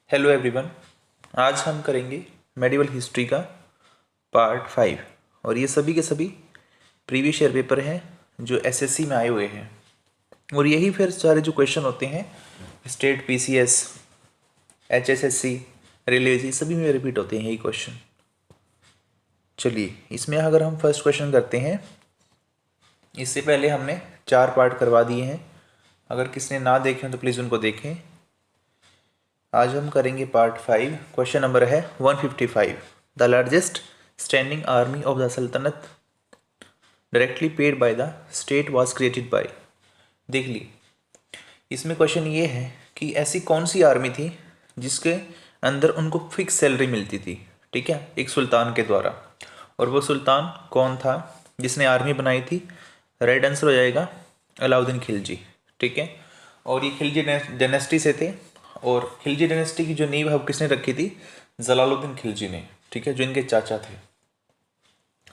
Hello everyone. आज हम करेंगे मेडिवल हिस्ट्री का पार्ट 5 और ये सभी के सभी प्रीवियस ईयर पेपर हैं जो एसएससी में आए हुए हैं और यही फिर सारे जो क्वेश्चन होते हैं स्टेट पीसीएस एचएसएससी रेलवे सभी में रिपीट होते हैं यही क्वेश्चन। चलिए इसमें अगर हम फर्स्ट क्वेश्चन करते हैं, इससे पहले हमने 4 पार्ट करवा दिए हैं, अगर किसने ना देखे तो प्लीज़ उनको देखें। आज हम करेंगे पार्ट 5। क्वेश्चन नंबर है 155। The largest standing army of the sultanate directly paid by the state was created by. देख ली, इसमें क्वेश्चन ये है कि ऐसी कौन सी आर्मी थी जिसके अंदर उनको फिक्स सैलरी मिलती थी, ठीक है, एक सुल्तान के द्वारा। और वो सुल्तान कौन था जिसने आर्मी बनाई थी? राइट आंसर हो जाएगा अलाउद्दीन खिलजी, ठीक है। और ये खिलजी डायनेस्टी से थे और खिलजी डायनेस्टी की जो नींव है वो किसने रखी थी? जलालुद्दीन खिलजी ने, ठीक है, जो इनके चाचा थे।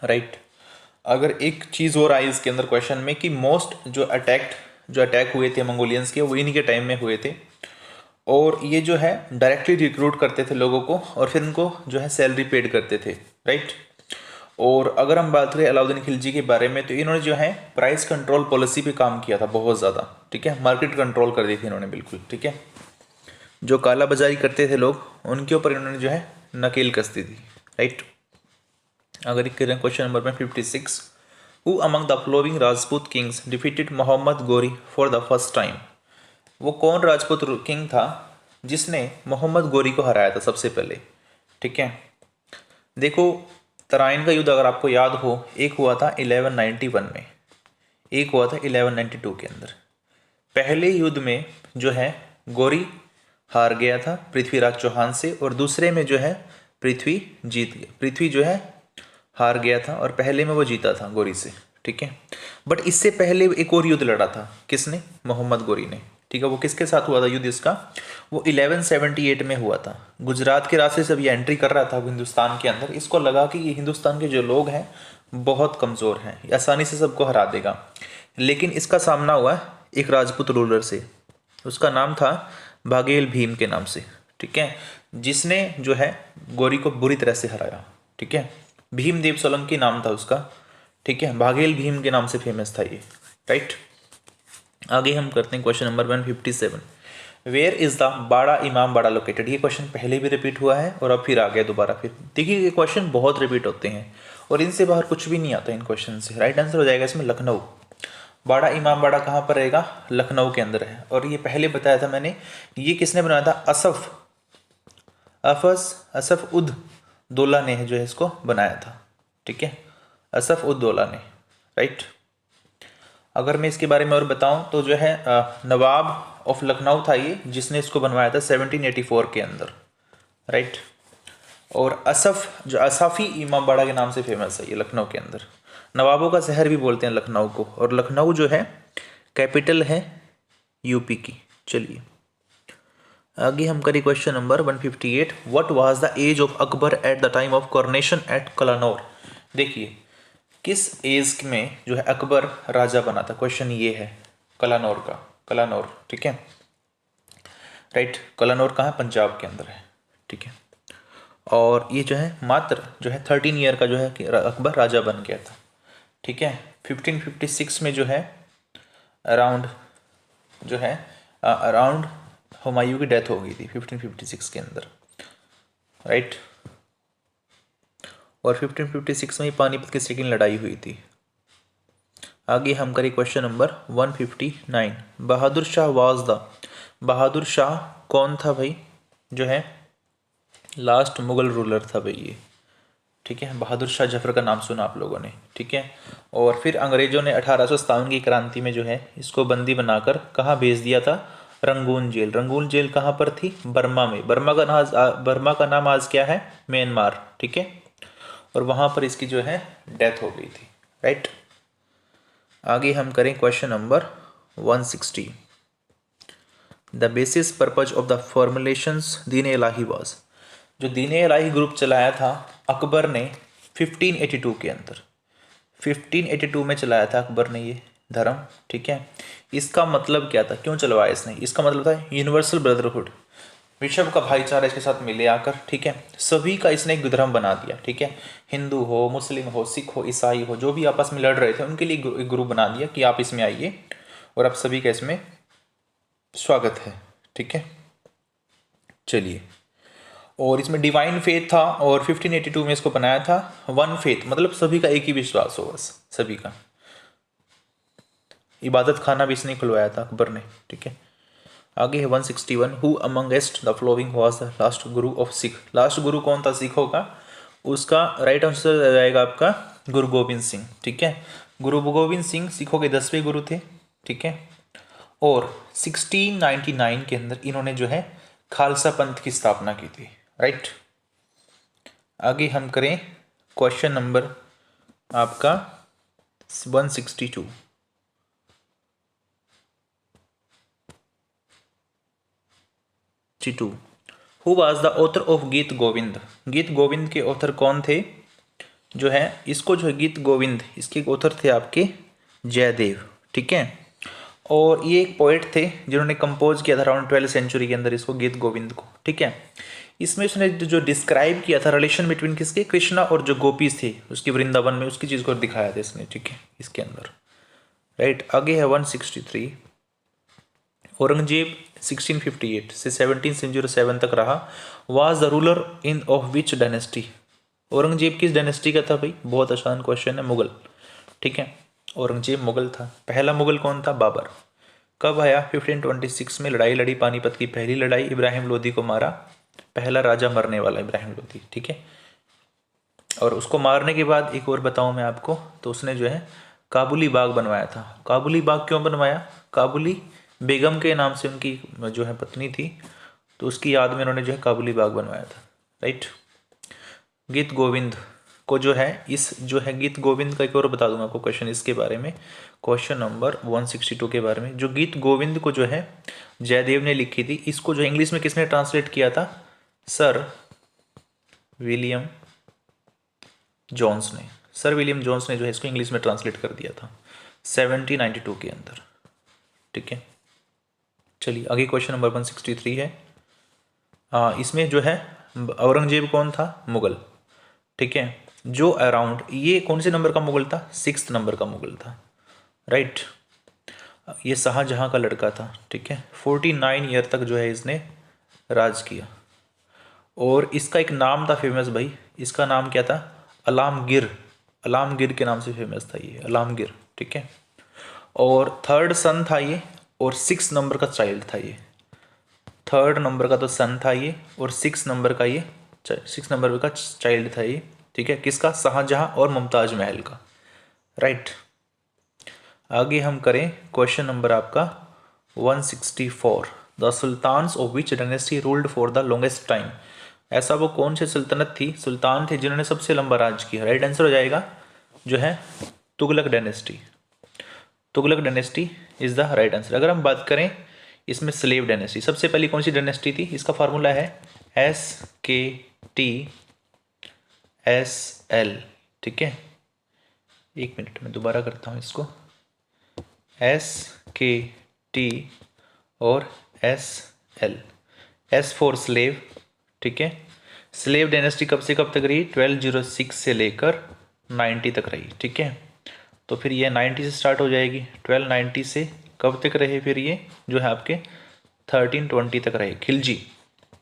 राइट। अगर एक चीज़ और आई इसके अंदर क्वेश्चन में कि मोस्ट जो अटैक हुए थे मंगोलियंस के, वो इन्हीं के टाइम में हुए थे और ये जो है डायरेक्टली रिक्रूट करते थे लोगों को और फिर उनको जो है सैलरी पेड करते थे। राइट। और अगर हम बात करें अलाउद्दीन खिलजी के बारे में तो इन्होंने जो है प्राइस कंट्रोल पॉलिसी पे काम किया था बहुत ज़्यादा, ठीक है, मार्केट कंट्रोल कर दी थी इन्होंने बिल्कुल, ठीक है। जो काला बाजारी करते थे लोग उनके ऊपर इन्होंने जो है नकेल कस दी थी। राइट। अगर करें क्वेश्चन नंबर में 56, who among the following Rajput kings defeated Mohammad Ghori for the first time. वो कौन राजपूत किंग था जिसने मोहम्मद गोरी को हराया था सबसे पहले, ठीक है। देखो, तराइन का युद्ध अगर आपको याद हो, एक हुआ था 1191 में, एक हुआ था 1192 के अंदर। पहले युद्ध में जो है गोरी हार गया था पृथ्वीराज चौहान से और दूसरे में जो है पृथ्वी जीत गया, पृथ्वी जो है हार गया था और पहले में वो जीता था गोरी से, ठीक है। बट इससे पहले एक और युद्ध लड़ा था, किसने? मोहम्मद गोरी ने, ठीक है। वो किसके साथ हुआ था युद्ध इसका? वो 1178 में हुआ था। गुजरात के रास्ते से अब ये एंट्री कर रहा था हिंदुस्तान के अंदर, इसको लगा कि ये हिंदुस्तान के जो लोग हैं बहुत कमज़ोर हैं, आसानी से सबको हरा देगा। लेकिन इसका सामना हुआ एक राजपूत रूलर से, उसका नाम था बाघेल भीम के नाम से, ठीक है, जिसने जो है गोरी को बुरी तरह से हराया, ठीक है। भीमदेव सोलंकी नाम था उसका, ठीक है, बाघेल भीम के नाम से फेमस था ये। राइट। आगे हम करते हैं question number 157। Where is the Bara इमाम बाड़ा लोकेटेड। ये क्वेश्चन पहले भी रिपीट हुआ है और अब फिर आ गया दोबारा। फिर देखिए ये क्वेश्चन बहुत रिपीट होते हैं और इनसे बाहर कुछ भी नहीं आता इन क्वेश्चन से। राइट आंसर हो जाएगा इसमें लखनऊ। बाड़ा इमाम बाड़ा कहाँ पर रहेगा? लखनऊ के अंदर है। और ये पहले बताया था मैंने, ये किसने बनाया था? असफ उद दौला ने जो है इसको बनाया था, ठीक है, असफ उद दौला ने। राइट। अगर मैं इसके बारे में और बताऊं तो जो है नवाब ऑफ लखनऊ था ये, जिसने इसको बनवाया था 1784 के अंदर। राइट। और असफ जो असाफी इमाम बाड़ा के नाम से फेमस है ये लखनऊ के अंदर। नवाबों का शहर भी बोलते हैं लखनऊ को, और लखनऊ जो है कैपिटल है यूपी की। चलिए आगे हम करें question number 158। What was the age of Akbar at the time of coronation at Kalanaur. देखिए किस एज में जो है अकबर राजा बना था, क्वेश्चन ये है कलानौर का। कलानौर, ठीक है। राइट। कलानौर कहाँ है? पंजाब के अंदर है, ठीक है। और ये जो है मात्र जो है 13 ईयर का जो है कि अकबर राजा बन गया था, ठीक है। 1556 में जो है अराउंड जो है अराउंड हुमायूं की डेथ हो गई थी 1556 के अंदर। राइट। और 1556 में ही पानीपत की सेकंड लड़ाई हुई थी। आगे हम करें question number 159। Bahadur Shah was the. Bahadur Shah कौन था भाई? जो है लास्ट मुगल रूलर था भाई ये, ठीक है। बहादुर शाह जफर का नाम सुना आप लोगों ने, ठीक है। और फिर अंग्रेजों ने 1857 की क्रांति में जो है इसको बंदी बनाकर कहाँ भेज दिया था? Rangoon jail. रंगून जेल कहाँ पर थी? बर्मा में। बर्मा का नाम आज क्या है? म्यांमार, ठीक है। और वहाँ पर इसकी जो है डेथ हो गई थी। राइट। आगे हम करें question number 160। The basis purpose of the formulations Deen Ilahi was. जो दीन इलाही ग्रुप चलाया था अकबर ने 1582 के अंदर, 1582 में चलाया था अकबर ने ये धर्म, ठीक है। इसका मतलब क्या था? क्यों चलवाया इसने? इसका मतलब था यूनिवर्सल ब्रदरहुड। विश्व का भाईचारा इसके साथ मिले आकर, ठीक है। सभी का इसने एक धर्म बना दिया, ठीक है। हिंदू हो, मुस्लिम हो, सिख हो, ईसाई हो, जो भी आपस में लड़ रहे थे उनके लिए एक ग्रुप बना दिया कि आप इसमें आइए और आप सभी का इसमें स्वागत है, ठीक है। चलिए, और इसमें डिवाइन फेथ था और 1582 में इसको बनाया था वन फेथ, मतलब सभी का एक ही विश्वास हो, बस सभी का। इबादत खाना भी इसने खुलवाया था अकबर ने, ठीक है। आगे है 161, who amongst the flowing was the last Guru of Sikh. Last गुरु कौन था सिखों का? उसका राइट आंसर आ जाएगा आपका गुरु गोविंद सिंह, ठीक है। गुरु गोविंद सिंह सिखों के 10वें गुरु थे, ठीक है। और 1699 के अंदर इन्होंने जो है खालसा पंथ की स्थापना की थी, राइट। आगे हम करें क्वेश्चन नंबर आपका 162। Who was the author of गीत गोविंद। गीत गोविंद के ऑथर कौन थे? जो है इसको जो है गीत गोविंद, इसके ऑथर थे आपके जयदेव, ठीक है। और ये एक पोइट थे जिन्होंने कंपोज किया था अराउंड 12th सेंचुरी के अंदर इसको, गीत गोविंद को, ठीक है। इसमें उसने जो डिस्क्राइब किया था रिलेशन बिटवीन किसके, कृष्णा और जो गोपीज थे उसकी वृंदावन में, उसकी चीज़ को दिखाया था इसने, ठीक है, इसके अंदर, राइट। आगे है 163, औरंगजेब 1658 से 1707 तक रहा, was the ruler in of which dynasty. Aurangzeb किस डायनेस्टी का था भाई? बहुत आसान क्वेश्चन है, मुगल, ठीक है। औरंगजेब मुगल था। पहला मुगल कौन था? बाबर। कब आया? 1526 में लड़ाई लड़ी, पानीपत की पहली लड़ाई, इब्राहिम लोदी को मारा, पहला राजा मरने वाला इब्राहिम लोदी, ठीक है। और उसको मारने के बाद एक और बताऊं मैं आपको, तो उसने जो है काबुली बाग बनवाया था। काबुली बाग क्यों बनवाया? काबुली बेगम के नाम से उनकी जो है पत्नी थी, तो उसकी याद में उन्होंने जो है काबुली बाग बनवाया था, राइट। गीत गोविंद को जो है इस जो है गीत गोविंद का एक और बता दूंगा आपको क्वेश्चन इसके बारे में, क्वेश्चन नंबर 162 के बारे में। जो गीत गोविंद को जो है जयदेव ने लिखी थी, इसको जो इंग्लिश में किसने ट्रांसलेट किया था? सर विलियम जॉन्स ने। सर विलियम जॉन्स ने जो है इसको इंग्लिश में ट्रांसलेट कर दिया था 1792 के अंदर, ठीक है। चलिए आगे क्वेश्चन नंबर 163 है। इसमें जो है औरंगजेब कौन था? मुगल, ठीक है। जो अराउंड ये कौन से नंबर का मुगल था? 6th नंबर का मुगल था, राइट। ये शाहजहां का लड़का था, ठीक है। 49 ईयर तक जो है इसने राज किया। और इसका एक नाम था फेमस भाई, इसका नाम क्या था? अलामगिर। अलामगिर के नाम से फेमस था ये, अलामगिर, ठीक है। और थर्ड सन था ये, और 6 नंबर का चाइल्ड था ये। थर्ड नंबर का तो सन था ये, और 6 नंबर का ये 6 नंबर का चाइल्ड था ये, ठीक है। किसका? शाहजहां और मुमताज महल का, राइट। आगे हम करें क्वेश्चन नंबर आपका 164, the sultans of which dynasty ruled for the longest time. ऐसा वो कौन सी सल्तनत थी, सुल्तान थे जिन्होंने सबसे लंबा राज किया? राइट आंसर हो जाएगा जो है Tughlaq dynasty. Tughlaq dynasty is the right answer. अगर हम बात करें इसमें स्लेव डायनेस्टी, सबसे पहली कौन सी डायनेस्टी थी? इसका फार्मूला है SKTSL, ठीक है। एक मिनट में दोबारा करता हूँ इसको, SKT और SL। S फॉर स्लेव, ठीक है। स्लेव डायनेस्टी कब से कब तक रही? 1206 से लेकर 90 तक रही, ठीक है। तो फिर ये 90 से स्टार्ट हो जाएगी, 1290 से कब तक रहे फिर ये जो है आपके 1320 तक रहे, खिलजी,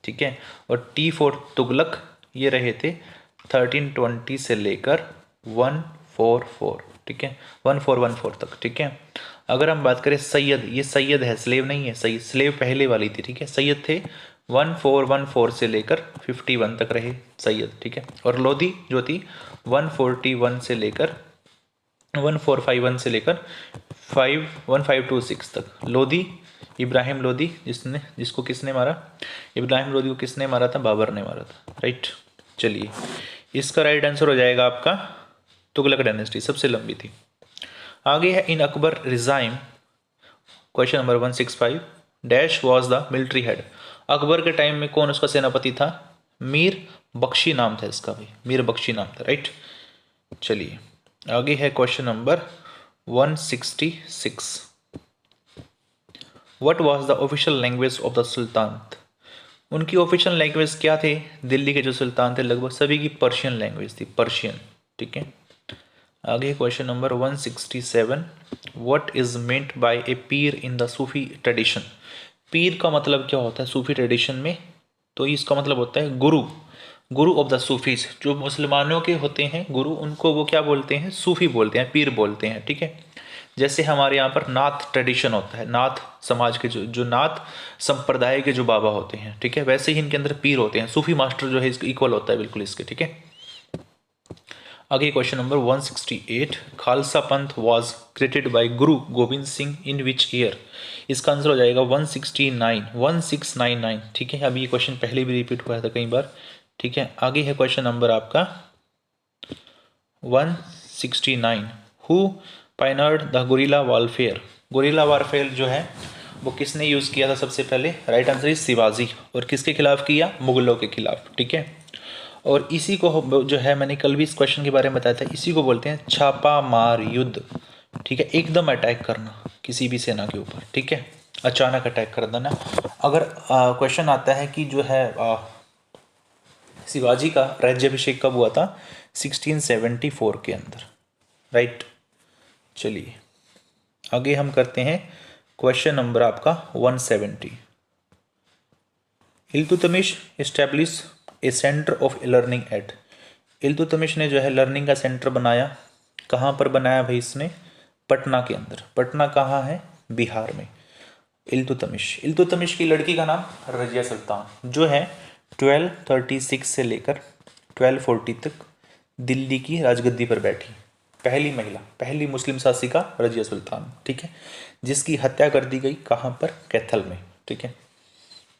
ठीक है। और T फॉर तुगलक ये रहे थे 1320 से लेकर 144, ठीक है, 1414 तक, ठीक है। अगर हम बात करें सैयद, ये सैयद है, स्लेव नहीं है, सही स्लेव पहले वाली थी, ठीक है। सैयद थे 1414 से लेकर 51 तक रहे सैयद, ठीक है। और लोधी जो थी 141 से लेकर 1451 से लेकर 1526 तक। लोधी इब्राहिम लोधी, जिसको किसने मारा? इब्राहिम लोधी को किसने मारा था? बाबर ने मारा था, राइट। चलिए इसका राइट आंसर हो जाएगा आपका तुगलक डायनेस्टी सबसे लंबी थी। आगे है in Akbar regime, question number 165, dash was the military head. Akbar के टाइम में कौन उसका सेनापति था? मीर बख्शी नाम था इसका भाई, मीर बख्शी नाम था, राइट। चलिए आगे है question number 166, what was the official language of the सुल्तान। उनकी ऑफिशियल लैंग्वेज क्या थे? दिल्ली के जो सुल्तान थे लगभग सभी की पर्शियन लैंग्वेज थी, पर्शियन। ठीक है, आगे question number 167, what is meant by a pir in the Sufi tradition? पीर का मतलब क्या होता है सूफी ट्रेडिशन में? तो इसका मतलब होता है गुरु, गुरु ऑफ द सूफीज। जो मुसलमानों के होते हैं गुरु, उनको वो क्या बोलते हैं? सूफी बोलते हैं, पीर बोलते हैं। ठीक है, जैसे हमारे यहाँ पर नाथ ट्रेडिशन होता है, नाथ समाज के जो नाथ संप्रदाय के जो बाबा होते हैं, ठीक है, वैसे ही इनके अंदर पीर होते हैं। सूफी मास्टर जो है इसके इक्वल होता है बिल्कुल इसके। ठीक है, आगे क्वेश्चन नंबर 168, खालसा पंथ was created bye Guru Govind Singh in which year? इसका आंसर हो जाएगा 169, 1699। ठीक है, अभी ये क्वेश्चन पहले भी रिपीट हुआ था कई बार। ठीक है, आगे है क्वेश्चन नंबर आपका 169, who pioneered the guerrilla warfare? Guerrilla warfare जो है वो किसने यूज़ किया था सबसे पहले? Right answer is Shivaji. और किसके खिलाफ किया? मुगलों के खिलाफ। ठीक है, और इसी को जो है मैंने कल भी इस क्वेश्चन के बारे में बताया था, इसी को बोलते हैं छापा मार युद्ध। ठीक है, एकदम अटैक करना किसी भी सेना के ऊपर। ठीक है, अचानक अटैक कर देना। अगर क्वेश्चन आता है कि जो है शिवाजी का राज्याभिषेक कब हुआ था? 1674 के अंदर। राइट, चलिए आगे हम करते हैं क्वेश्चन नंबर आपका 170, Iltutmish establish A centre of learning at? Iltutmish ने जो है लर्निंग का सेंटर बनाया। कहाँ पर बनाया भाई इसने? पटना के अंदर। पटना कहाँ है? बिहार में। इल्तुतमिश की लड़की का नाम रजिया सुल्तान, जो है 1236 से लेकर 1240 तक दिल्ली की राजगद्दी पर बैठी पहली महिला, पहली मुस्लिम शासिका रजिया सुल्तान। ठीक है, जिसकी हत्या कर दी गई कहाँ पर? कैथल में। ठीक है,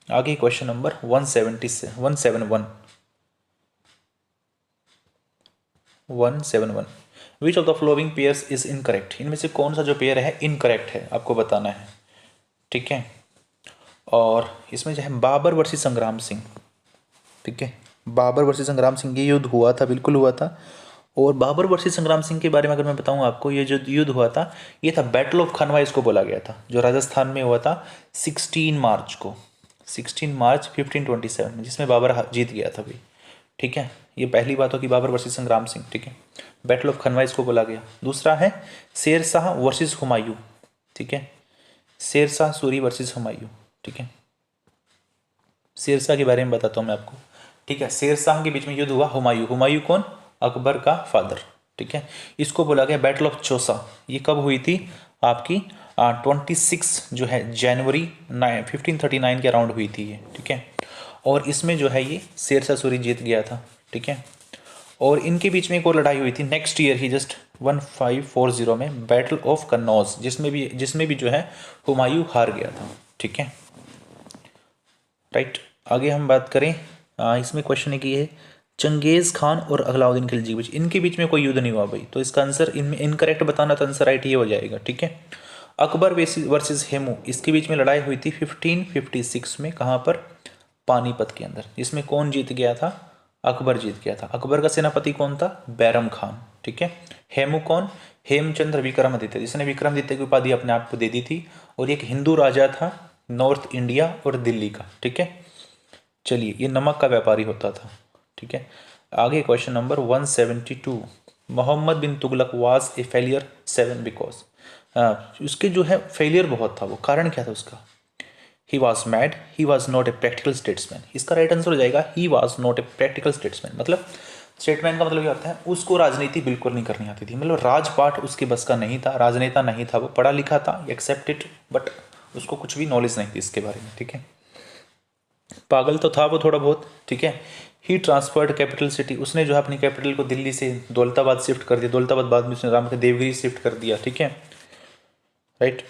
आगे question number 171 which of the flowing pairs is incorrect? इनमें से कौन सा जो पेयर है इनकरेक्ट है, आपको बताना है। ठीक है, और इसमें जो है बाबर वर्सेस संग्राम सिंह। ठीक है, बाबर वर्सेस संग्राम सिंह ये युद्ध हुआ था, बिल्कुल हुआ था। और बाबर वर्सेस संग्राम सिंह के बारे में अगर मैं बताऊं आपको, ये जो युद्ध हुआ था ये था बैटल ऑफ खनवा, इसको बोला गया था, जो राजस्थान में हुआ था 16 मार्च को, 16 मार्च 1527 में, जिसमें बाबर जीत गया था भाई। ठीक है, ये पहली बात होगी बाबर वर्सेस संग्राम सिंह। ठीक है, बैटल ऑफ खनवा इसको बोला गया। दूसरा है शेर शाह वर्सेस हुमायूं। ठीक है, शेर शाह सूरी वर्सेस हुमायूं। ठीक है, शेर शाह के बारे में बताता हूँ मैं आपको। ठीक है, शेर शाह के बीच में युद्ध हुआ। हुमायूं, हुमायूं कौन? अकबर का फादर। ठीक है, इसको बोला गया बैटल ऑफ चौसा। ये कब हुई थी? आपकी 26 जो है जनवरी 1539 के अराउंड हुई थी ये। ठीक है, और इसमें जो है ये शेर शाह सूरी जीत गया था। ठीक है, और इनके बीच में एक और लड़ाई हुई थी नेक्स्ट ईयर ही, जस्ट 1540 में, बैटल ऑफ कन्नौज, जिसमें भी जो है हुमायूं हार गया था। ठीक है, राइट, आगे हम बात करें। इसमें क्वेश्चन एक ये है, चंगेज़ खान और अलाउद्दीन खिलजी के बीच, इनके बीच में कोई युद्ध नहीं हुआ भाई, तो इसका आंसर इनमें इनकरेक्ट बताना, तो आंसर राइट ये हो जाएगा। ठीक है, अकबर वर्सेस हेमू, इसके बीच में लड़ाई हुई थी 1556 में। कहाँ पर? पानीपत के अंदर। इसमें कौन जीत गया था? अकबर जीत गया था। अकबर का सेनापति कौन था? बैरम खान। ठीक है, हेमू कौन? हेमचंद्र विक्रमादित्य, जिसने विक्रमादित्य की उपाधि अपने आप को दे दी थी, और एक हिंदू राजा था नॉर्थ इंडिया और दिल्ली का। ठीक है, चलिए, ये नमक का व्यापारी होता था। ठीक है, आगे question number 172, Mohammad bin Tughlaq was a failure 7 because, उसके जो है फेलियर बहुत था, वो कारण क्या था उसका? He was mad, he was not a practical statesman. इसका राइट आंसर हो जाएगा he was not a practical statesman. मतलब स्टेटमैन का मतलब क्या होता है? उसको राजनीति बिल्कुल नहीं करनी आती थी, मतलब राजपाट उसके बस का नहीं था, राजनेता नहीं था वो, पढ़ा लिखा था, एक्सेप्टेड, बट उसको कुछ भी नॉलेज नहीं थी इसके बारे में। ठीक है, पागल तो था वो थोड़ा बहुत। ठीक है, ही ट्रांसफर्ड कैपिटल सिटी, उसने जो है अपनी कैपिटल को दिल्ली से दौलताबाद शिफ्ट कर दिया, दौलताबाद बाद में उसने राम के देवगिरी शिफ्ट कर दिया। ठीक है, राइट,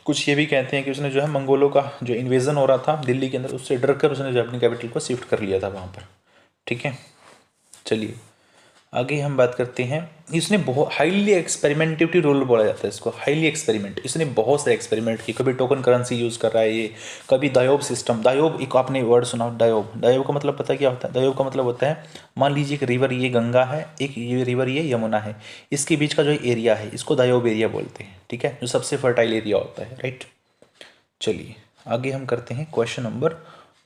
कुछ ये भी कहते हैं कि उसने जो है मंगोलों का जो इन्वेजन हो रहा था दिल्ली के अंदर, उससे डर कर उसने जो अपनी कैपिटल को शिफ्ट कर लिया था वहाँ पर। ठीक है, चलिए आगे हम बात करते हैं। इसने बहुत हाईली एक्सपेरिमेंटिव रोल बोला जाता है इसको, हाईली एक्सपेरिमेंट। इसने बहुत सारे एक्सपेरिमेंट किए, कभी टोकन करेंसी यूज़ कर रहा है ये, कभी दायोब सिस्टम। दायोब एक आपने वर्ड सुना, दायोब। दायोब का मतलब पता क्या होता है? दायोब का मतलब होता है, मान लीजिए एक रिवर ये गंगा है, एक ये रिवर ये यमुना है, इसके बीच का जो एरिया है इसको दायोब एरिया बोलते हैं। ठीक है, जो सबसे फर्टाइल एरिया होता है। राइट, चलिए आगे हम करते हैं question number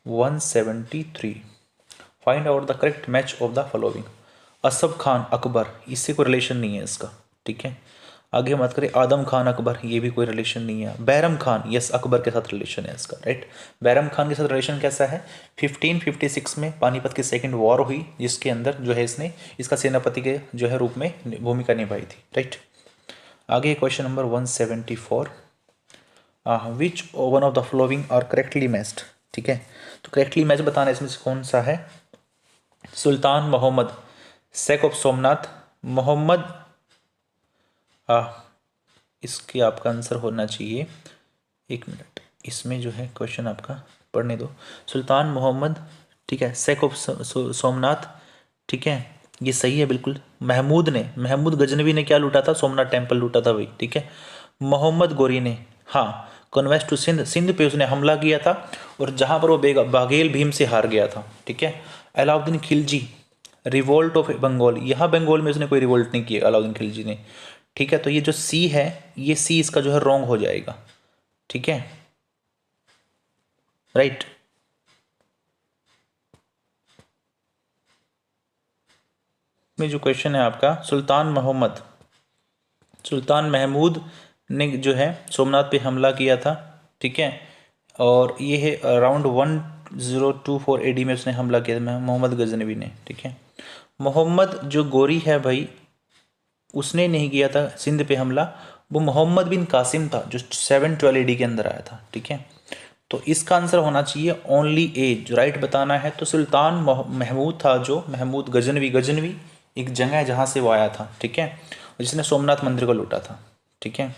173। Find out the correct match of the following. Asaf Khan Akbar, इससे कोई रिलेशन नहीं है इसका, ठीक है। आगे बात करें आदम खान अकबर, ये भी कोई रिलेशन नहीं है। बैरम खान, यस अकबर के साथ रिलेशन है इसका, राइट। बैरम खान के साथ रिलेशन कैसा है, 1556 में पानीपत की सेकेंड वॉर हुई, जिसके अंदर जो है इसने इसका सेनापति के जो है रूप में भूमिका निभाई थी, राइट। आगे question number 174, which one of the following are correctly matched, ठीक है। तो करेक्टली मैच बताना इसमें से कौन सा है, सुल्तान मोहम्मद, शेख ऑफ सोमनाथ, मोहम्मद, इसके आपका आंसर होना चाहिए, एक मिनट, इसमें जो है क्वेश्चन आपका पढ़ने दो। सुल्तान मोहम्मद, ठीक है, शेख ऑफ सोमनाथ, ठीक है, ये सही है बिल्कुल। महमूद गजनवी ने क्या लूटा था, सोमनाथ टेम्पल लूटा था भाई, ठीक है। मोहम्मद गोरी ने, हाँ, कन्वेस्ट टू सिंध पे उसने हमला किया था, और जहाँ पर वो बाघेल भीम से हार गया था, ठीक है। अलाउद्दीन खिलजी, रिवोल्ट ऑफ बंगाल, यहाँ बंगाल में उसने कोई रिवोल्ट नहीं किया अलाउद्दीन खिलजी ने, ठीक है। तो ये जो सी है, ये सी इसका जो है रॉन्ग हो जाएगा, ठीक है, राइट। में जो क्वेश्चन है आपका, सुल्तान महमूद ने जो है सोमनाथ पे हमला किया था, ठीक है, और ये है अराउंड 1024 AD में उसने हमला किया था मोहम्मद गजनवी ने, ठीक है। मोहम्मद जो गोरी है भाई, उसने नहीं किया था सिंध पे हमला, वो मोहम्मद बिन कासिम था जो 712 AD के अंदर आया था, ठीक है। तो इसका आंसर होना चाहिए ओनली ए, जो राइट बताना है। तो सुल्तान महमूद था, जो महमूद गजनवी एक जगह है जहाँ से वो आया था, ठीक है, जिसने सोमनाथ मंदिर को लूटा था, ठीक है।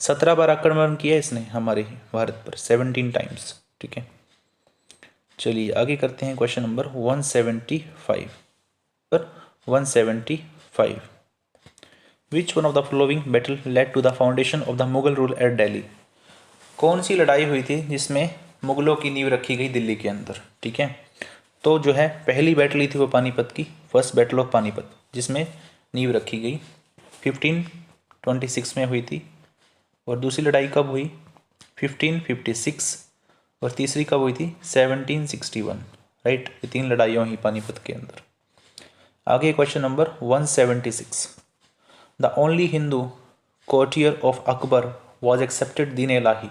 17 बार आक्रमण किया इसने हमारे भारत पर, 17 टाइम्स, ठीक है। चलिए आगे करते हैं क्वेश्चन नंबर 175 पर 175, which one of the following battle led to the foundation of the Mughal rule at Delhi. कौन सी लड़ाई हुई थी जिसमें मुगलों की नींव रखी गई दिल्ली के अंदर, ठीक है। तो जो है पहली बैटल थी वो पानीपत की, फर्स्ट बैटल ऑफ पानीपत, जिसमें नींव रखी गई 1526 में हुई थी। और दूसरी लड़ाई कब हुई, 1556, और तीसरी कब हुई थी, 1761, राइट। ये 3 लड़ाइयाँ हुई पानीपत के अंदर। आगे question number 176, the only Hindu courtier of Akbar was accepted दीन इलाही।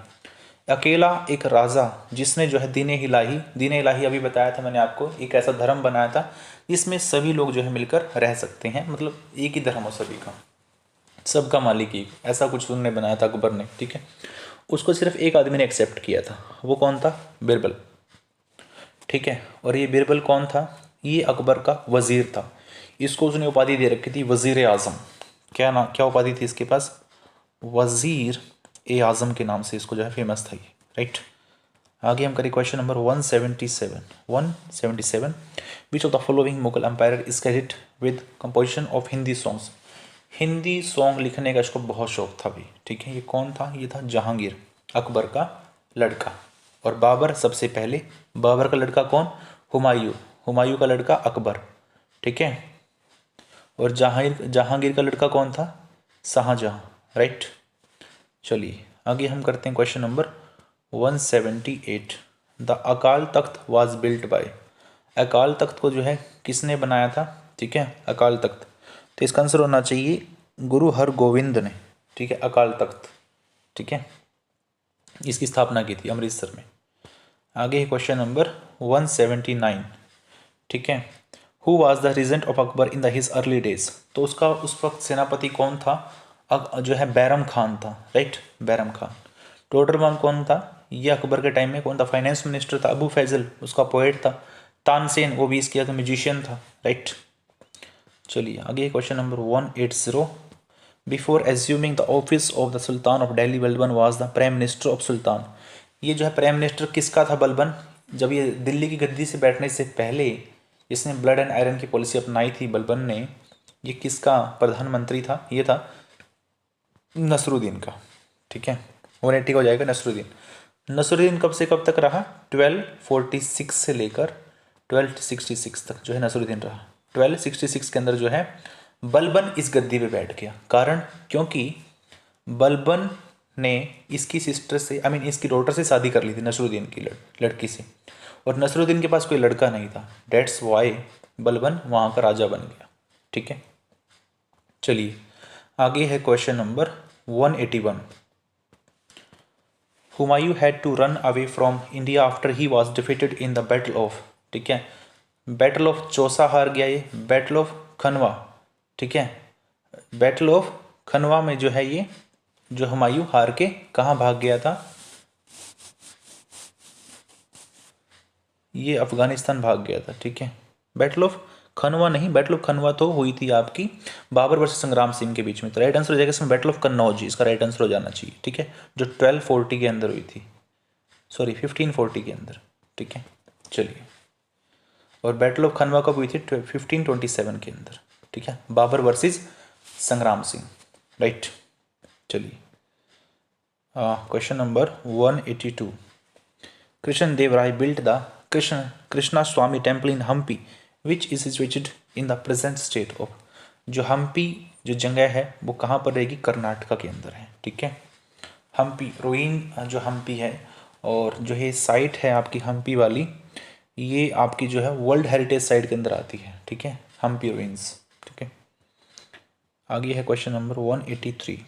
अकेला एक राजा जिसने जो है दीन इलाही अभी बताया था मैंने आपको, एक ऐसा धर्म बनाया था जिसमें सभी लोग जो है मिलकर रह सकते हैं, मतलब एक ही धर्म हो सभी का, सबका मालिक एक, ऐसा कुछ उन्होंने बनाया था अकबर ने, ठीक है। उसको सिर्फ एक आदमी ने एक्सेप्ट किया था, वो कौन था, बिरबल, ठीक है। और ये बिरबल कौन था, ये अकबर का वजीर था, इसको उसने उपाधि दे रखी थी वजीर आजम। क्या उपाधि थी इसके पास, वजीर ए आजम के नाम से इसको जो है फेमस था ये, राइट। आगे हम करें question number 177, which of the following Mughal empire is credit with composition of Hindi songs. Hindi song लिखने का इसको बहुत शौक था भाई, ठीक है। ये कौन था, ये था जहांगीर, अकबर का लड़का। और बाबर सबसे पहले, बाबर का लड़का कौन, हुमायूं का लड़का अकबर, ठीक है। और जहांगीर का लड़का कौन था, शाहजहां, राइट। चलिए आगे हम करते हैं question number 178, the Akal Takht was built by. Akal Takht को जो है किसने बनाया था, ठीक है, अकाल तख्त। तो इसका आंसर होना चाहिए गुरु हरगोविंद ने, ठीक है, अकाल तख्त, ठीक है, इसकी स्थापना की थी अमृतसर में। आगे क्वेश्चन नंबर 179, ठीक है, who was the regent of Akbar in the his early days. तो उसका उस वक्त सेनापति कौन था, जो है बैरम खान था, राइट, बैरम खान। टोडरमल कौन था, ये अकबर के टाइम में कौन था, फाइनेंस मिनिस्टर था। अबू फैजल उसका पोएट था। तानसेन वो भी इसके म्यूजिशियन था, राइट। चलिए आगे question number 180, before assuming the office of the sultan of Delhi Balban was the prime minister of sultan. ये जो है प्राइम मिनिस्टर किसका था, बलबन। जब ये दिल्ली की गद्दी से बैठने से पहले इसने ब्लड एंड आयरन की पॉलिसी अपनाई थी बलबन ने। ये किसका प्रधानमंत्री था, ये था नसरुद्दीन का, ठीक है, 180 का हो जाएगा नसरुद्दीन कब से कब तक रहा, 1246 से लेकर 1266 तक जो है नसरुद्दीन रहा। 1266 के अंदर जो है बलबन इस गद्दी पे बैठ गया। कारण, क्योंकि बलबन ने इसकी सिस्टर से, इसकी डॉटर से शादी कर ली थी, नसरुद्दीन की लड़की से। और नसरुद्दीन के पास कोई लड़का नहीं था, डेट्स वाई बलबन वहाँ का राजा बन गया। ठीक है, चलिए आगे है question number 181। Humayun had to run away from India after he was defeated in the battle of, ठीक है, बैटल ऑफ चौसा हार गया ये, बैटल ऑफ खनवा, ठीक है, बैटल ऑफ खनवा में जो है ये जो हुमायूं हार के कहाँ भाग गया था, ये अफगानिस्तान भाग गया था। ठीक है, बैटल ऑफ खनवा नहीं, बैटल ऑफ खनवा तो हुई थी आपकी बाबर वर्सेस संग्राम सिंह के बीच में, तो राइट आंसर हो जाएगा इसमें बैटल ऑफ कन्नौज, इसका राइट आंसर हो जाना चाहिए। ठीक है, जो 1240 के अंदर हुई थी, सॉरी 1540 के अंदर। ठीक है, चलिए, और बैटल ऑफ खनवा कब हुई थी, 1527 के अंदर। ठीक है, बाबर वर्सेस संग्राम सिंह, राइट। चलिए question number 182। Krishna Deva Raya built the Krishna Swami temple in Hampi which is situated in the present state of, जो हम्पी जो जगह है वो कहाँ पर रहेगी, कर्नाटका के अंदर है। ठीक है, हम्पी रूइन जो हम्पी है और जो है साइट है आपकी हम्पी वाली, ये आपकी जो है वर्ल्ड हेरिटेज साइट के अंदर आती है। ठीक है, हम्पी रूइंस। ठीक है, आगे है question number 183।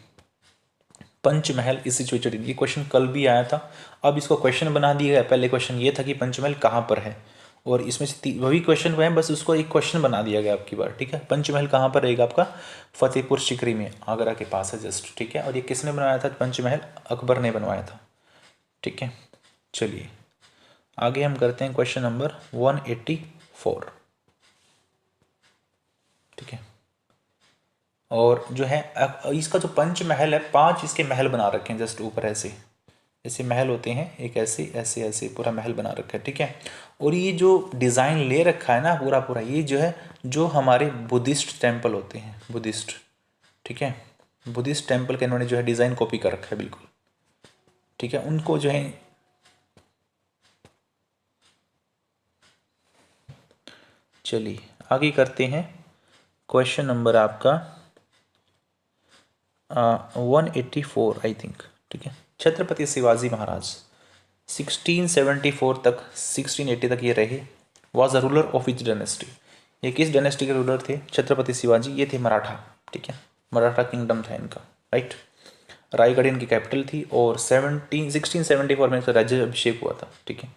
Panchmahal is situated इन, ये क्वेश्चन कल भी आया था, अब इसको क्वेश्चन बना दिया गया। पहले क्वेश्चन ये था कि पंचमहल कहाँ पर है, और इसमें से वही क्वेश्चन हुए हैं, बस उसको एक क्वेश्चन बना दिया गया आपकी बार। ठीक है, पंचमहल कहाँ पर रहेगा आपका, फतेहपुर सिकरी में, आगरा के पास है जस्ट। ठीक है, और ये किसने बनवाया था पंचमहल, अकबर ने बनवाया था। ठीक है, चलिए आगे हम करते हैं क्वेश्चन नंबर 184। ठीक है, और जो है इसका जो पंचमहल है, 5 इसके महल बना रखे हैं जस्ट ऊपर ऐसे, ऐसे महल होते हैं, एक ऐसे ऐसे ऐसे पूरा महल बना रखा है। ठीक है, और ये जो डिज़ाइन ले रखा है ना पूरा पूरा, ये जो है जो हमारे बुद्धिस्ट टेम्पल होते हैं, बुद्धिस्ट, ठीक है, बुद्धिस्ट टेम्पल के इन्होंने जो है डिज़ाइन कॉपी कर रखा है बिल्कुल। ठीक है, उनको जो है, चलिए आगे करते हैं क्वेश्चन नंबर आपका 184 आई थिंक। ठीक है, छत्रपति शिवाजी महाराज 1674 तक 1680 तक ये रहे, was a ruler of which dynasty, ये किस डायनेस्टी के रूलर थे, छत्रपति शिवाजी, ये थे मराठा। ठीक है, मराठा किंगडम था इनका, राइट, रायगढ़ इनकी कैपिटल थी, और 1674 में इनका राज्य अभिषेक हुआ था। ठीक है,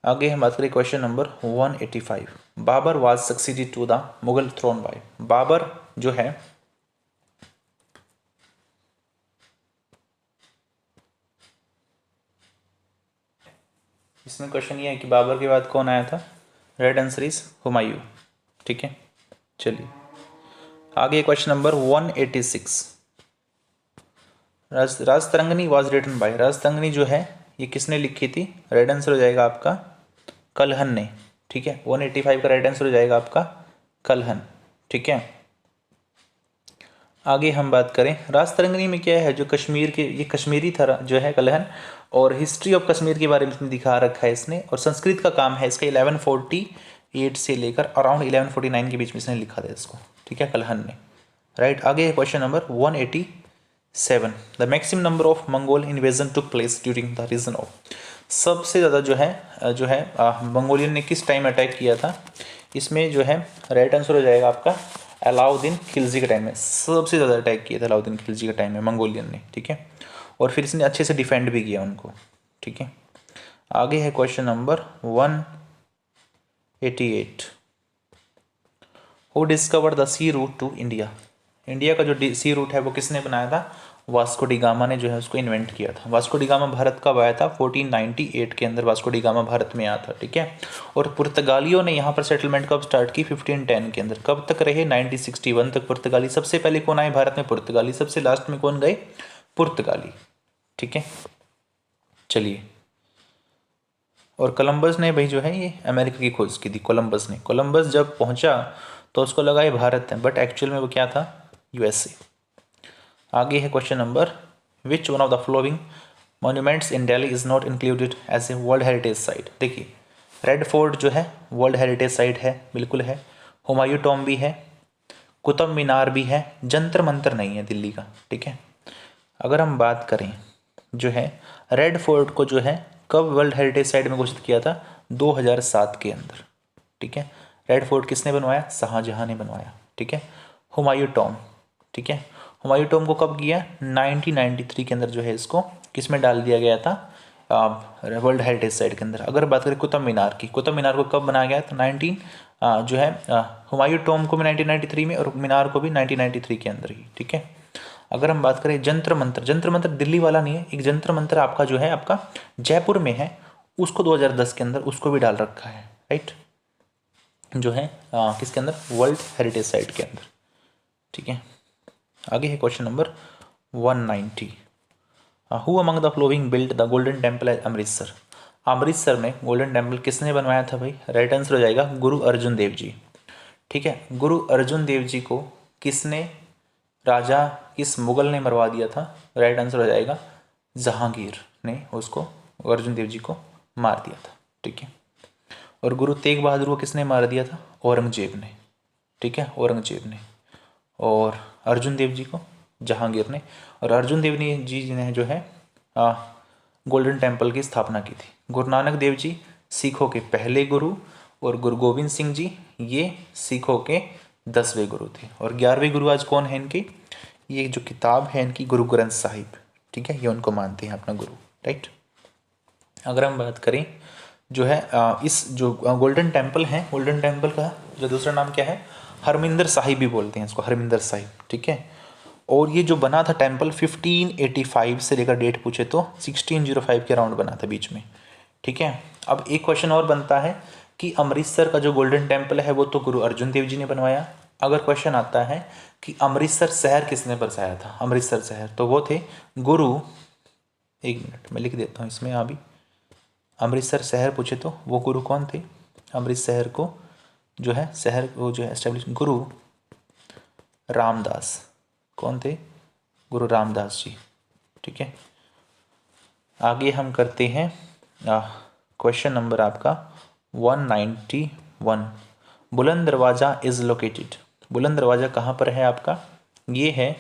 आगे हम बात करें question number 185। Babur was succeeded to the Mughal throne by, Babur जो है इसमें क्वेश्चन ये है कि बाबर के बाद कौन आया था, राइट आंसर इज हुमायूं। ठीक है, चलिए आगे question number 186। Rajatarangini was written by, Rajatarangini जो है ये किसने लिखी थी, राइट आंसर हो जाएगा आपका कलहन ने। ठीक है, 185 का राइट आंसर हो जाएगा आपका कलहन। ठीक है, आगे हम बात करें राजतरंगिणी में क्या है, जो कश्मीर के, ये कश्मीरी था जो है कलहन, और हिस्ट्री ऑफ कश्मीर के बारे में इसमें दिखा रखा है इसने, और संस्कृत का काम है इसका, 1148 से लेकर अराउंड 1149 के बीच में इसने लिखा था इसको। ठीक है, कलहन ने, राइट। आगे है question number 187। The maximum number of Mongol invasion took place during the reign of, सबसे ज़्यादा जो है मंगोलियन ने किस टाइम अटैक किया था, इसमें जो है राइट आंसर हो जाएगा आपका अलाउद्दीन खिलजी के टाइम में, सबसे ज़्यादा अटैक किया था अलाउद्दीन खिलजी के टाइम में मंगोलियन ने। ठीक है, और फिर इसने अच्छे से डिफेंड भी किया उनको। ठीक है, आगे है question number 188। Who discovered the sea route to India, India का जो सी रूट है वो किसने बनाया था, वास्को डी गामा ने जो है उसको इन्वेंट किया था। वास्को डी गामा भारत कब आया था, 1498 के अंदर वास्को डी गामा भारत में आया था। ठीक है, और पुर्तगालियों ने यहाँ पर सेटलमेंट कब स्टार्ट की, 1510 के अंदर। कब तक रहे, 1961 तक पुर्तगाली। सबसे पहले कौन आए भारत में, पुर्तगाली। सबसे लास्ट में कौन गए, पुर्तगाली। ठीक है, चलिए, और कोलंबस ने भाई जो है ये अमेरिका की खोज की थी, कोलंबस ने। कोलंबस जब पहुंचा तो उसको लगा ये भारत है, बट एक्चुअल में वो क्या था, यूएसए। आगे है question number, which one of the following monuments in Delhi is not included as a world heritage site. देखिए, रेड फोर्ट जो है वर्ल्ड हेरिटेज साइट है, बिल्कुल है। हुमायूं टॉम भी है, कुतुब मीनार भी है, जंतर मंतर नहीं है दिल्ली का। ठीक है, अगर हम बात करें जो है रेड फोर्ट को जो है कब वर्ल्ड हेरिटेज साइट में घोषित किया था, 2007 के अंदर, ठीक है। रेड फोर्ट किसने बनवाया? शाहजहां ने बनवाया, ठीक है। हुमायूं टॉम, ठीक है, हुमायूं टॉम को कब किया? 1993 के अंदर जो है इसको किस में डाल दिया गया था? वर्ल्ड हेरिटेज साइट के अंदर। अगर बात करें कुतुब मीनार की, कुतुब मीनार को कब बनाया गया? तो जो है हुमायूं टॉम को भी 1993 में और मीनार को भी 1993 के अंदर ही, ठीक है। अगर हम बात करें जंतर मंतर, जंतर मंतर दिल्ली वाला नहीं है, एक जंतर मंतर आपका जो है आपका जयपुर में है, उसको 2010 के अंदर उसको भी डाल रखा है, राइट, जो है किसके अंदर? वर्ल्ड हेरिटेज साइट के अंदर, ठीक है। आगे है question number 190। Who among the flowing built the golden temple at Amritsar? Amritsar में गोल्डन टेम्पल किसने बनवाया था भाई? राइट आंसर हो जाएगा गुरु अर्जुन देव जी, ठीक है। गुरु अर्जुन देव जी को किसने, राजा किस मुगल ने मरवा दिया था? राइट आंसर हो जाएगा जहांगीर ने उसको, अर्जुन देव जी को मार दिया था, ठीक है। और गुरु तेग बहादुर को किसने मार दिया था? औरंगजेब ने, ठीक है, औरंगजेब ने। और अर्जुन देव जी को जहांगीर ने। और अर्जुन देव जी ने जो है गोल्डन टेम्पल की स्थापना की थी। गुरु नानक देव जी सिखों के पहले गुरु और गुरु गोविंद सिंह जी ये सिखों के 10वें गुरु थे। और 11वें गुरु आज कौन है इनके? ये जो किताब है इनकी गुरु ग्रंथ साहिब, ठीक है, ये उनको मानते हैं अपना गुरु, राइट। अगर हम बात करें जो है इस जो गोल्डन टेम्पल है, गोल्डन टेम्पल का जो दूसरा नाम क्या है? हरमिंदर साहिब भी बोलते हैं इसको, हरमिंदर साहिब, ठीक है। और ये जो बना था टेम्पल 1585 से लेकर डेट पूछे तो 1605 के अराउंड बना था बीच में, ठीक है। अब एक क्वेश्चन और बनता है कि अमृतसर का जो गोल्डन टेम्पल है वो तो गुरु अर्जुन देव जी ने बनवाया। अगर क्वेश्चन आता है कि अमृतसर शहर किसने बसाया था? अमृतसर शहर तो वो थे गुरु, एक मिनट मैं लिख देता हूँ इसमें अभी। अमृतसर शहर पूछे तो वो गुरु कौन थे? अमृतसर को जो है शहर को जो है एस्टेब्लिश गुरु रामदास। कौन थे? गुरु रामदास जी, ठीक है। आगे हम करते हैं क्वेश्चन नंबर आपका 191। बुलंद दरवाज़ा इज़ लोकेटेड। बुलंद दरवाज़ा कहाँ पर है आपका? ये है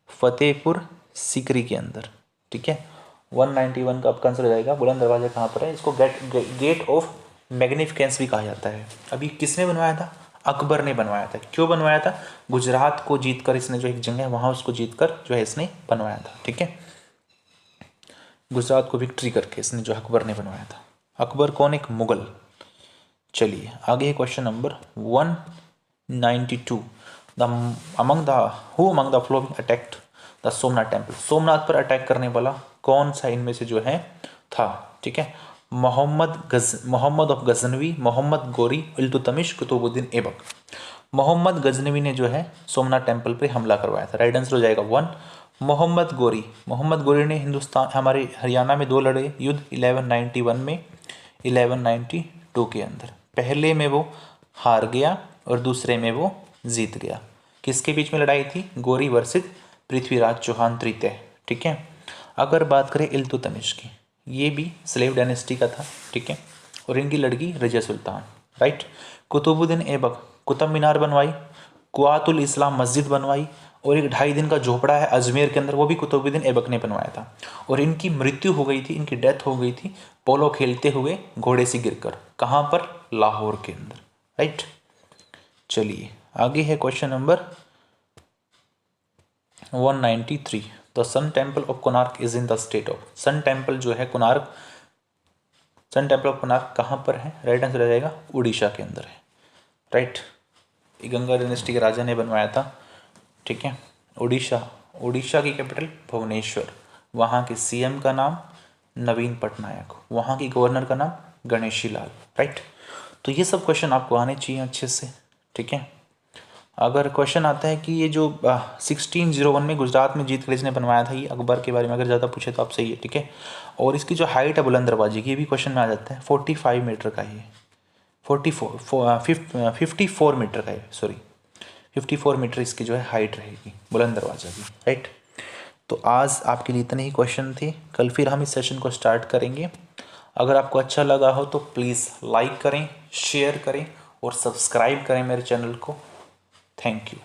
फतेहपुर सीकरी के अंदर, ठीक है। 191 का आपका आंसर हो जाएगा बुलंद दरवाज़ा कहाँ पर है? इसको गेट ऑफ मैग्निफिकेंस भी कहा जाता है। अभी किसने बनवाया था? अकबर ने बनवाया था। क्यों बनवाया था? गुजरात को जीतकर इसने, जो एक जंग है वहाँ उसको जीतकर जो है इसने बनवाया था, ठीक है। गुजरात को विक्ट्री करके इसने जो अकबर ने बनवाया था। अकबर कौन? एक मुगल। चलिए आगे है question number 192। Among the flowing attacked the Somnath temple. Somnath पर अटैक करने वाला कौन सा इनमें से जो है था, ठीक है। मोहम्मद ऑफ गजनवी, मोहम्मद गोरी, इल्तुतमिश, कुतुबुद्दीन ऐबक। मोहम्मद गजनवी ने जो है सोमनाथ टेम्पल पे हमला करवाया था। राइट आंसर हो जाएगा 1 मोहम्मद गोरी। मोहम्मद गोरी ने हिंदुस्तान हमारे हरियाणा में 2 लड़े युद्ध, 1191 में, 1192 के अंदर। पहले में वो हार गया और दूसरे में वो जीत गया। किसके बीच में लड़ाई थी? गोरी वर्सेस पृथ्वीराज चौहान तृतीय, ठीक है। अगर बात करें इल्तुतमिश की, ये भी स्लेव डायनेस्टी का था, ठीक है। और इनकी लड़की रजिया सुल्तान, राइट। कुतुबुद्दीन ऐबक कुतुब मीनार बनवाई, कुआतुल इस्लाम मस्जिद बनवाई, और एक 2.5 दिन का झोपड़ा है अजमेर के अंदर, वो भी कुतुबुद्दीन ऐबक ने बनवाया था। और इनकी मृत्यु हो गई थी, इनकी डेथ हो गई थी पोलो खेलते हुए घोड़े से गिरकर। कहाँ पर? लाहौर के अंदर, राइट। चलिए आगे है question number 193। The sun temple of Konark is in the state of. Sun temple जो है Konark, sun temple of Konark कहाँ पर है? राइट आंसर आ जाएगा उड़ीसा के अंदर है, राइट। गंगा डायनेस्टी के राजा ने बनवाया था, ठीक है। उड़ीसा की कैपिटल भुवनेश्वर। वहाँ के सीएम का नाम नवीन पटनायक, वहाँ की गवर्नर का नाम गणेशी लाल, राइट। तो ये सब क्वेश्चन आपको आने चाहिए अच्छे से, ठीक है। अगर क्वेश्चन आता है कि ये जो 1601 में गुजरात में जीत कर इसने बनवाया था, ये अकबर के बारे में अगर ज़्यादा पूछे तो आप सही है, ठीक है। और इसकी जो हाइट है बुलंद दरवाजे की, ये भी क्वेश्चन में आ जाता है। 45 मीटर का है, 54 मीटर का है, सॉरी 54 मीटर इसकी जो है हाइट रहेगी बुलंद दरवाजा की, राइट। तो आज आपके लिए इतने ही क्वेश्चन थे। कल फिर हम इस सेशन को स्टार्ट करेंगे। अगर आपको अच्छा लगा हो तो प्लीज़ लाइक करें, शेयर करें और सब्सक्राइब करें मेरे चैनल को। Thank you.